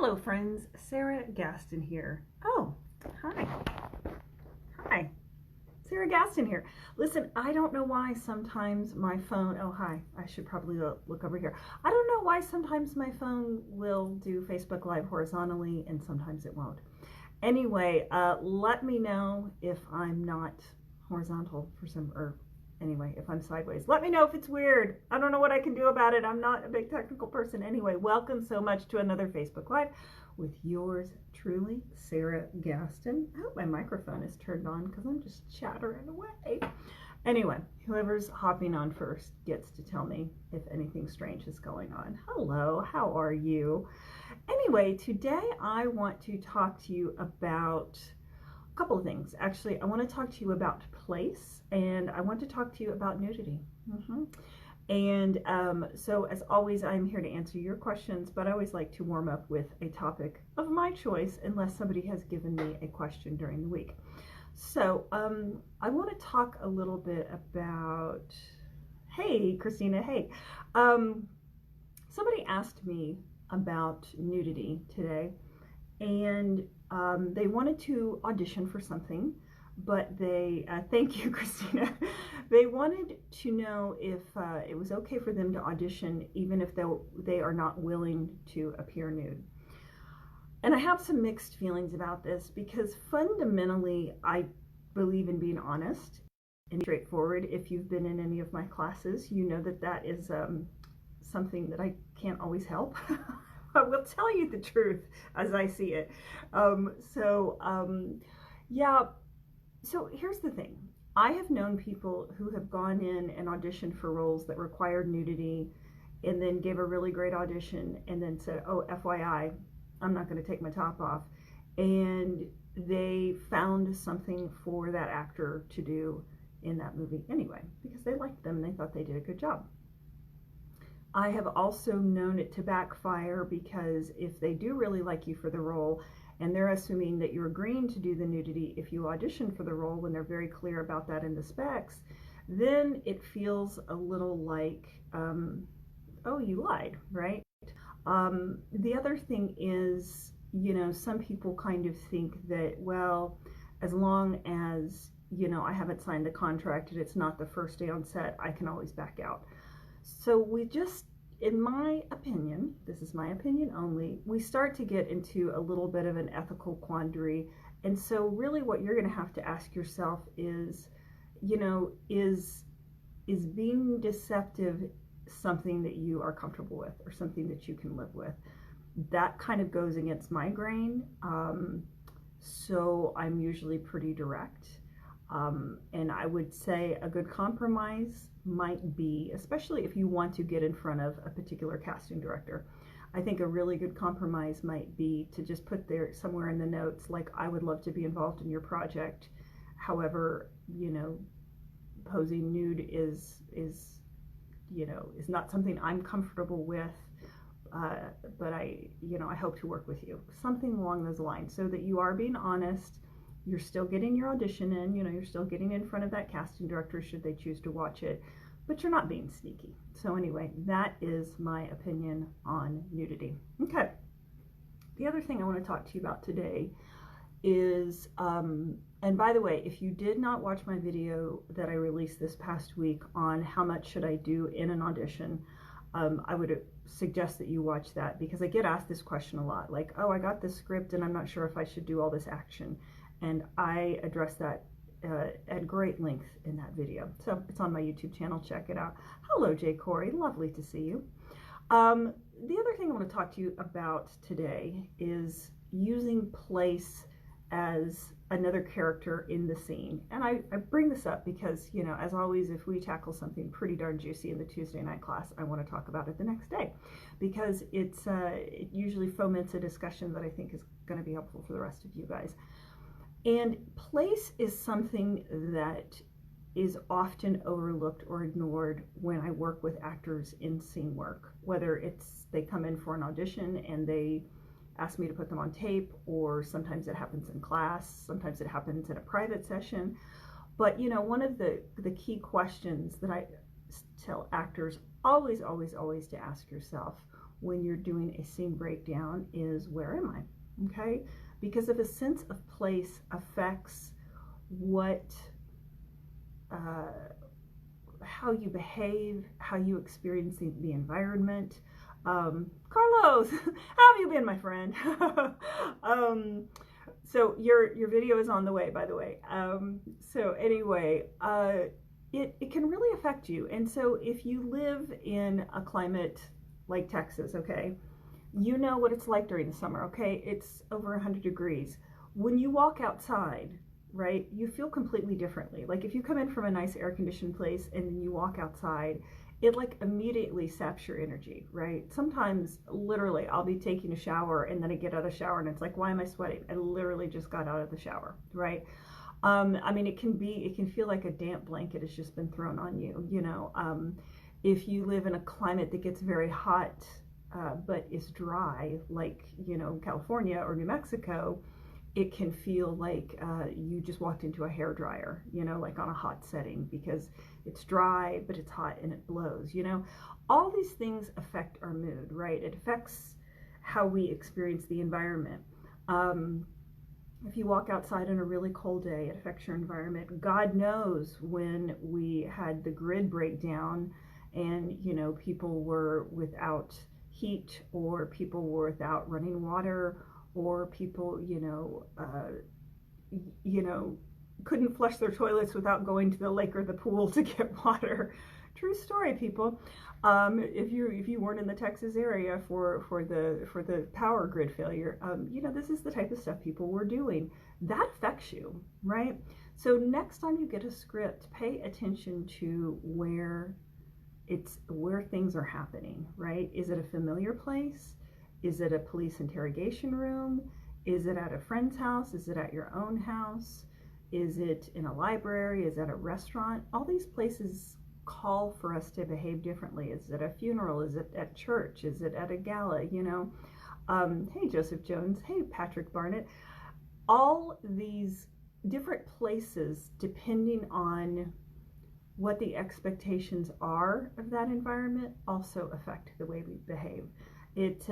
Hello friends, Sarah Gaston here. Oh, hi. Hi. Sarah Gaston here. Listen, I don't know why sometimes my phone, oh hi, I should probably look over here. I don't know why sometimes my phone will do Facebook Live horizontally and sometimes it won't. Anyway, let me know if I'm not horizontal for anyway, if I'm sideways. Let me know if it's weird. I don't know what I can do about it. I'm not a big technical person. Anyway, welcome so much to another Facebook Live with yours truly, Sarah Gaston. I hope my microphone is turned on because I'm just chattering away. Anyway, whoever's hopping on first gets to tell me if anything strange is going on. Hello, how are you? Anyway, today I want to talk to you about a couple of things. Actually, I want to talk to you about place, and I want to talk to you about nudity. And so as always, I'm here to answer your questions, but I always like to warm up with a topic of my choice unless somebody has given me a question during the week. So I want to talk a little bit about, hey Christina, hey, somebody asked me about nudity today, and they wanted to audition for something, but they, thank you Christina, they wanted to know if it was okay for them to audition even if they are not willing to appear nude. And I have some mixed feelings about this because fundamentally I believe in being honest and straightforward. If you've been in any of my classes, you know that that is something that I can't always help. I will tell you the truth as I see it. Yeah, so here's the thing. I have known people who have gone in and auditioned for roles that required nudity and then gave a really great audition and then said, oh, FYI, I'm not going to take my top off. And they found something for that actor to do in that movie anyway, because they liked them and they thought they did a good job. I have also known it to backfire because if they do really like you for the role and they're assuming that you're agreeing to do the nudity if you audition for the role when they're very clear about that in the specs, then it feels a little like, oh, you lied, right? The other thing is, you know, some people kind of think that, well, as long as, you know, I haven't signed the contract and it's not the first day on set, I can always back out. So we just, in my opinion, this is my opinion only, we start to get into a little bit of an ethical quandary. And so really what you're going to have to ask yourself is, you know, is being deceptive something that you are comfortable with or something that you can live with? That kind of goes against my grain. So I'm usually pretty direct. And I would say a good compromise might be, especially if you want to get in front of a particular casting director, I think a really good compromise might be to just put there somewhere in the notes, like, I would love to be involved in your project. However, you know, posing nude is not something I'm comfortable with. But I hope to work with you. Something along those lines, so that you are being honest. You're still getting your audition in, you know, you're still getting in front of that casting director should they choose to watch it, but you're not being sneaky. So anyway, that is my opinion on nudity. Okay. The other thing I want to talk to you about today is, and by the way, if you did not watch my video that I released this past week on how much should I do in an audition, I would suggest that you watch that, because I get asked this question a lot, like, oh, I got this script and I'm not sure if I should do all this action. And I address that at great length in that video. So it's on my YouTube channel, check it out. Hello, Jay Corey, lovely to see you. The other thing I want to talk to you about today is using place as another character in the scene. And I bring this up because, you know, as always, if we tackle something pretty darn juicy in the Tuesday night class, I want to talk about it the next day, because it usually foments a discussion that I think is going to be helpful for the rest of you guys. And place is something that is often overlooked or ignored when I work with actors in scene work, whether it's they come in for an audition and they ask me to put them on tape, or sometimes it happens in class, sometimes it happens in a private session. But you know, one of the key questions that I tell actors always to ask yourself, when you're doing a scene breakdown is, where am I? Okay? Because if a sense of place affects what, how you behave, how you experience the environment. Carlos, how have you been, my friend? So your video is on the way, by the way. So anyway, it can really affect you. And so if you live in a climate like Texas, okay, you know what it's like during the summer, okay? It's over 100 degrees. When you walk outside, right, you feel completely differently. Like if you come in from a nice air-conditioned place and then you walk outside, it like immediately saps your energy, right? Sometimes literally I'll be taking a shower and then I get out of the shower and it's like, why am I sweating? I literally just got out of the shower, right? I mean, it can feel like a damp blanket has just been thrown on you, you know. If you live in a climate that gets very hot, but is dry, like, you know, California or New Mexico, it can feel like you just walked into a hairdryer, you know, like on a hot setting, because it's dry, but it's hot and it blows, you know. All these things affect our mood, right? It affects how we experience the environment. If you walk outside on a really cold day, it affects your environment. God knows when we had the grid breakdown and, you know, people were without heat, or people were without running water, or people, you know, couldn't flush their toilets without going to the lake or the pool to get water. True story, people. If you weren't in the Texas area for the power grid failure, you know, this is the type of stuff people were doing. That affects you, right? So next time you get a script, pay attention to where things are happening, right? Is it a familiar place? Is it a police interrogation room? Is it at a friend's house? Is it at your own house? Is it in a library? Is it a restaurant? All these places call for us to behave differently. Is it a funeral? Is it at church? Is it at a gala? You know, hey, Joseph Jones. Hey, Patrick Barnett. All these different places, depending on what the expectations are of that environment, also affect the way we behave. It,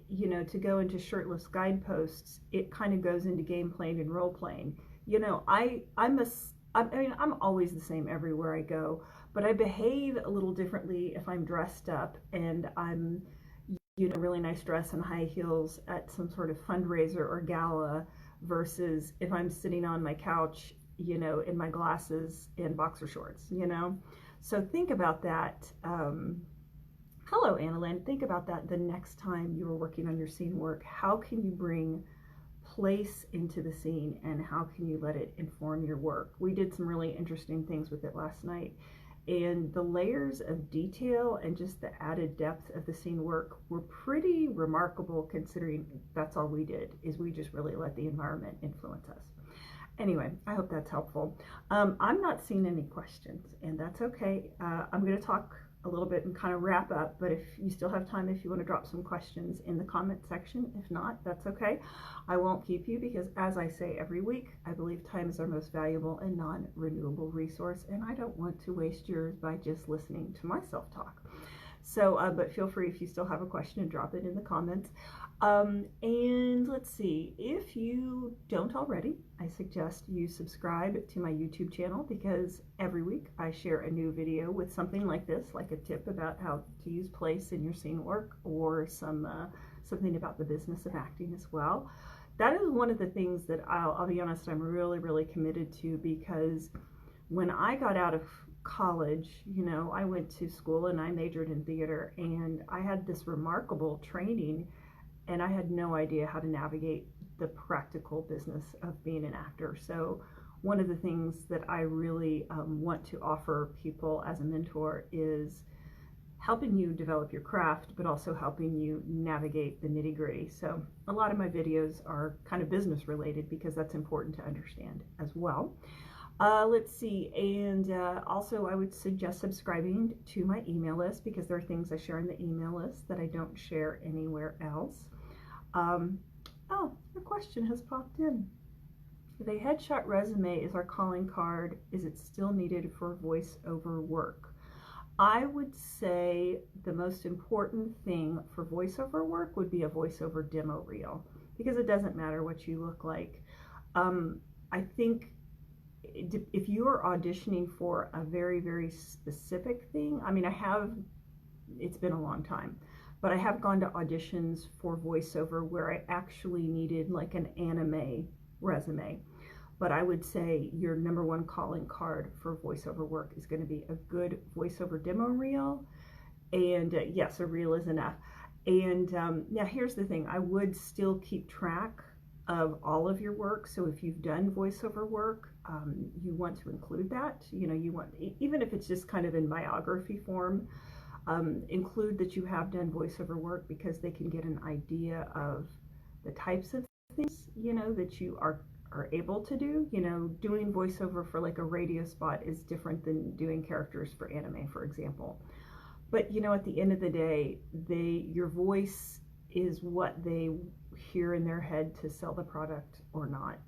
you know, to go into shirtless guideposts, it kind of goes into game playing and role playing. You know, I mean, I'm always the same everywhere I go, but I behave a little differently if I'm dressed up and I'm, you know, really nice dress and high heels at some sort of fundraiser or gala, versus if I'm sitting on my couch, you know, in my glasses and boxer shorts, you know. So think about that. Hello, Annalyn. Think about that the next time you are working on your scene work. How can you bring place into the scene, and how can you let it inform your work? We did some really interesting things with it last night, and the layers of detail and just the added depth of the scene work were pretty remarkable, considering that's all we did, is we just really let the environment influence us. Anyway, I hope that's helpful. I'm not seeing any questions, and that's okay. I'm going to talk a little bit and kind of wrap up, but if you still have time, if you want to drop some questions in the comment section. If not, that's okay. I won't keep you, because as I say every week, I believe time is our most valuable and non-renewable resource, and I don't want to waste yours by just listening to myself talk. So, but feel free, if you still have a question, to drop it in the comments. And let's see, if you don't already, I suggest you subscribe to my YouTube channel, because every week I share a new video with something like this, like a tip about how to use place in your scene work, or something about the business of acting as well. That is one of the things that I'll be honest, I'm really, really committed to, because when I got out of college, you know, I went to school and I majored in theater, and I had this remarkable training, and I had no idea how to navigate the practical business of being an actor. So one of the things that I really want to offer people as a mentor is helping you develop your craft, but also helping you navigate the nitty-gritty. So a lot of my videos are kind of business related, because that's important to understand as well. Let's see, and also I would suggest subscribing to my email list, because there are things I share in the email list that I don't share anywhere else. Oh, a question has popped in. If a headshot resume is our calling card, is it still needed for voiceover work? I would say the most important thing for voiceover work would be a voiceover demo reel, because it doesn't matter what you look like. I think if you are auditioning for a very, very specific thing, I mean, it's been a long time, but I have gone to auditions for voiceover where I actually needed like an anime resume. But I would say your number one calling card for voiceover work is going to be a good voiceover demo reel. And yes, a reel is enough. And now here's the thing, I would still keep track of all of your work. So if you've done voiceover work, you want to include that. You want, even if it's just kind of in biography form, include that you have done voiceover work, because they can get an idea of the types of things, that you are able to do. Doing voiceover for like a radio spot is different than doing characters for anime, for example. But at the end of the day, your voice is what they hear in their head to sell the product or not.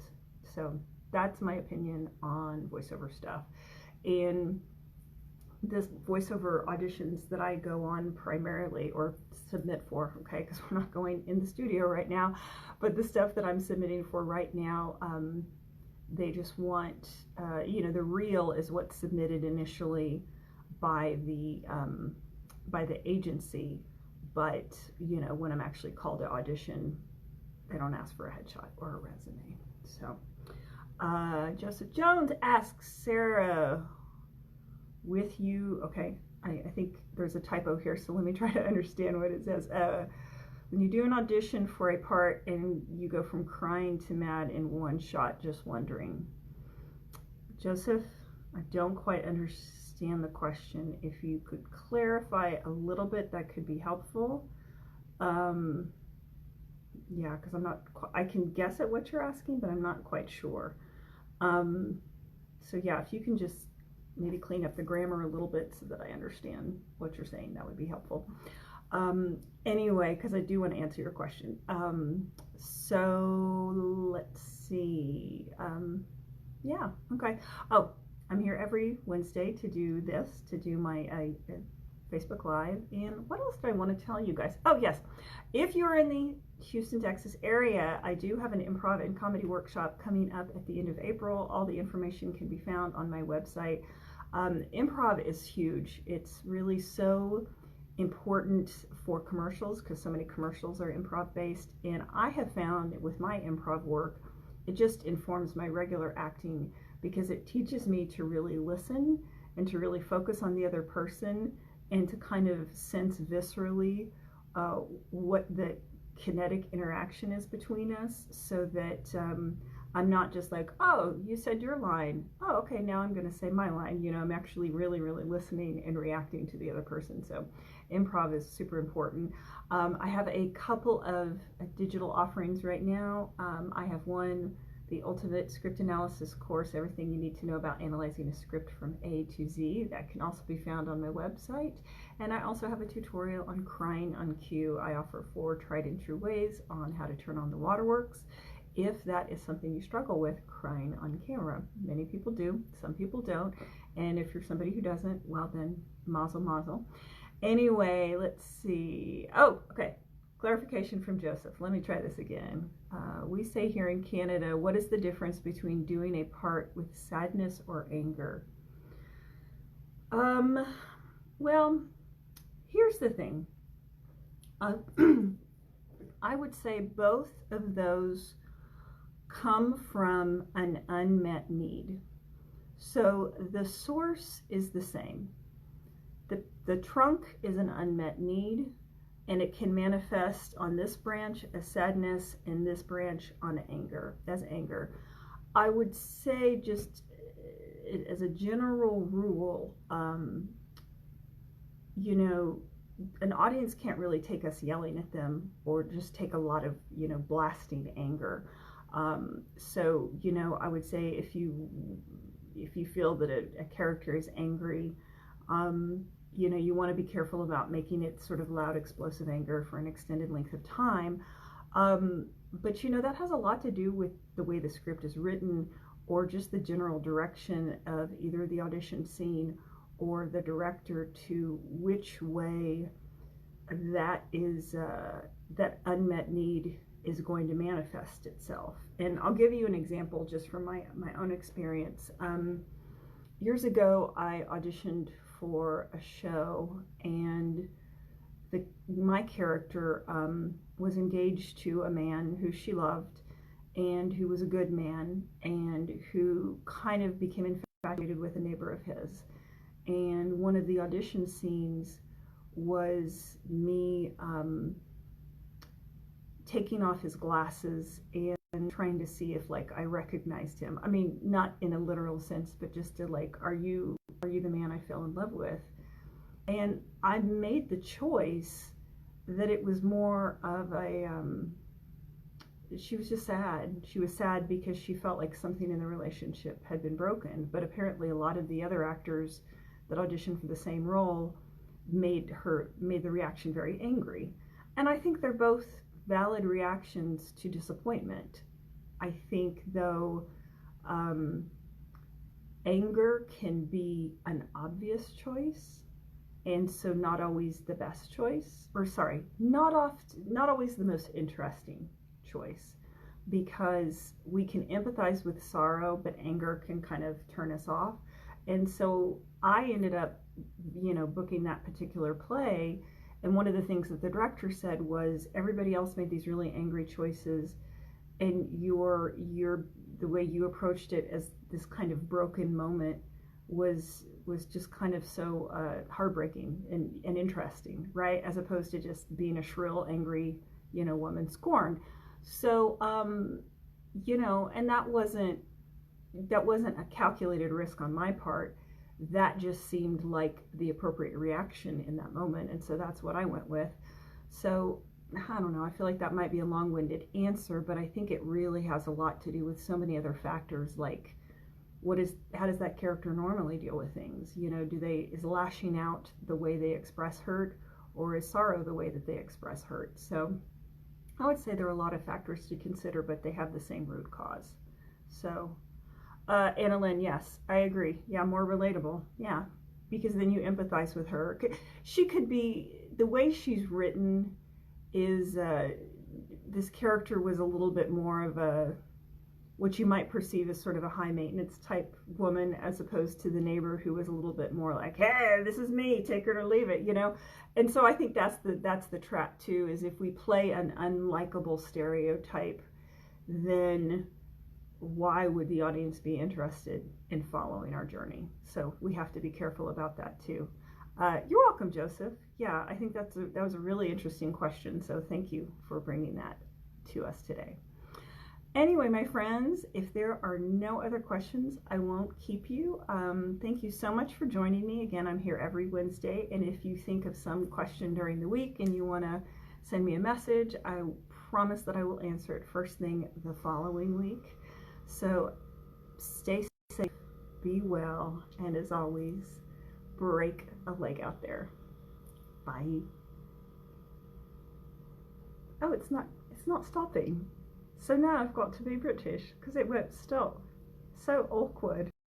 So that's my opinion on voiceover stuff. And this voiceover auditions that I go on primarily, or submit for, okay, because we're not going in the studio right now, but the stuff that I'm submitting for right now, they just want, the reel is what's submitted initially by the agency, but when I'm actually called to audition, they don't ask for a headshot or a resume. So Joseph Jones asks, Sarah, with you, okay, I think there's a typo here, so let me try to understand what it says. When you do an audition for a part and you go from crying to mad in one shot, just wondering. Joseph, I don't quite understand the question. If you could clarify a little bit, that could be helpful. Yeah, because I can guess at what you're asking, but I'm not quite sure. So yeah, if you can just maybe clean up the grammar a little bit so that I understand what you're saying, that would be helpful. Anyway, because I do want to answer your question. So let's see. Yeah, okay. Oh, I'm here every Wednesday to do my Facebook Live. And what else do I want to tell you guys? Oh, yes. If you're in the Houston, Texas area, I do have an improv and comedy workshop coming up at the end of April. All the information can be found on my website. Improv is huge. It's really so important for commercials, because so many commercials are improv based. And I have found with my improv work, it just informs my regular acting, because it teaches me to really listen and to really focus on the other person, and to kind of sense viscerally what the kinetic interaction is between us, so that I'm not just like, oh, you said your line. Oh, okay, now I'm going to say my line. I'm actually really, really listening and reacting to the other person. So improv is super important. I have a couple of digital offerings right now. I have one, the Ultimate Script Analysis course, everything you need to know about analyzing a script from A to Z. That can also be found on my website. And I also have a tutorial on crying on cue. I offer 4 tried and true ways on how to turn on the waterworks, if that is something you struggle with, crying on camera. Many people do, some people don't. And if you're somebody who doesn't, well then, mazel mazel. Anyway, let's see. Oh, okay. Clarification from Joseph. Let me try this again. We say here in Canada, what is the difference between doing a part with sadness or anger? Well, here's the thing. I would say both of those come from an unmet need. So the source is the same. The trunk is an unmet need, and it can manifest on this branch as sadness and this branch on as anger. I would say, just as a general rule, an audience can't really take us yelling at them or just take a lot of, blasting anger. So, I would say if you feel that a character is angry, you want to be careful about making it sort of loud, explosive anger for an extended length of time. But that has a lot to do with the way the script is written, or just the general direction of either the audition scene or the director to which way that is that unmet need is going to manifest itself. And I'll give you an example just from my own experience. Years ago, I auditioned for a show, and my character was engaged to a man who she loved and who was a good man and who kind of became infatuated with a neighbor of his. And one of the audition scenes was me taking off his glasses and trying to see if like I recognized him. I mean, not in a literal sense, but just to like, are you the man I fell in love with? And I made the choice that it was more of a she was just sad. She was sad because she felt like something in the relationship had been broken. But apparently a lot of the other actors that auditioned for the same role made the reaction very angry. And I think they're both valid reactions to disappointment. I think though anger can be an obvious choice, and so not always the best choice, or sorry, not always the most interesting choice, because we can empathize with sorrow, but anger can kind of turn us off. And so I ended up, booking that particular play, and one of the things that the director said was, everybody else made these really angry choices, and the way you approached it as this kind of broken moment was just kind of so heartbreaking and interesting, right? As opposed to just being a shrill, angry, woman scorned. So, and that wasn't a calculated risk on my part. That just seemed like the appropriate reaction in that moment, and so that's what I went with. So I don't know, I feel like that might be a long-winded answer, but I think it really has a lot to do with so many other factors, like how does that character normally deal with things? Is lashing out the way they express hurt, or is sorrow the way that they express hurt? So I would say there are a lot of factors to consider, but they have the same root cause. So Annalyn, yes, I agree. Yeah, more relatable. Yeah, because then you empathize with her. She could be, the way she's written is, this character was a little bit more of what you might perceive as sort of a high maintenance type woman, as opposed to the neighbor who was a little bit more like, hey, this is me, take it or leave it, And so I think that's the trap too, is if we play an unlikable stereotype, then why would the audience be interested in following our journey? So we have to be careful about that too. You're welcome, Joseph. Yeah, I think that was a really interesting question. So thank you for bringing that to us today. Anyway, my friends, if there are no other questions, I won't keep you. Thank you so much for joining me. Again, I'm here every Wednesday, and if you think of some question during the week and you want to send me a message, I promise that I will answer it first thing the following week. So stay safe, be well, and as always, break a leg out there. Bye. Oh, it's not stopping. So now I've got to be British because it won't stop. So awkward.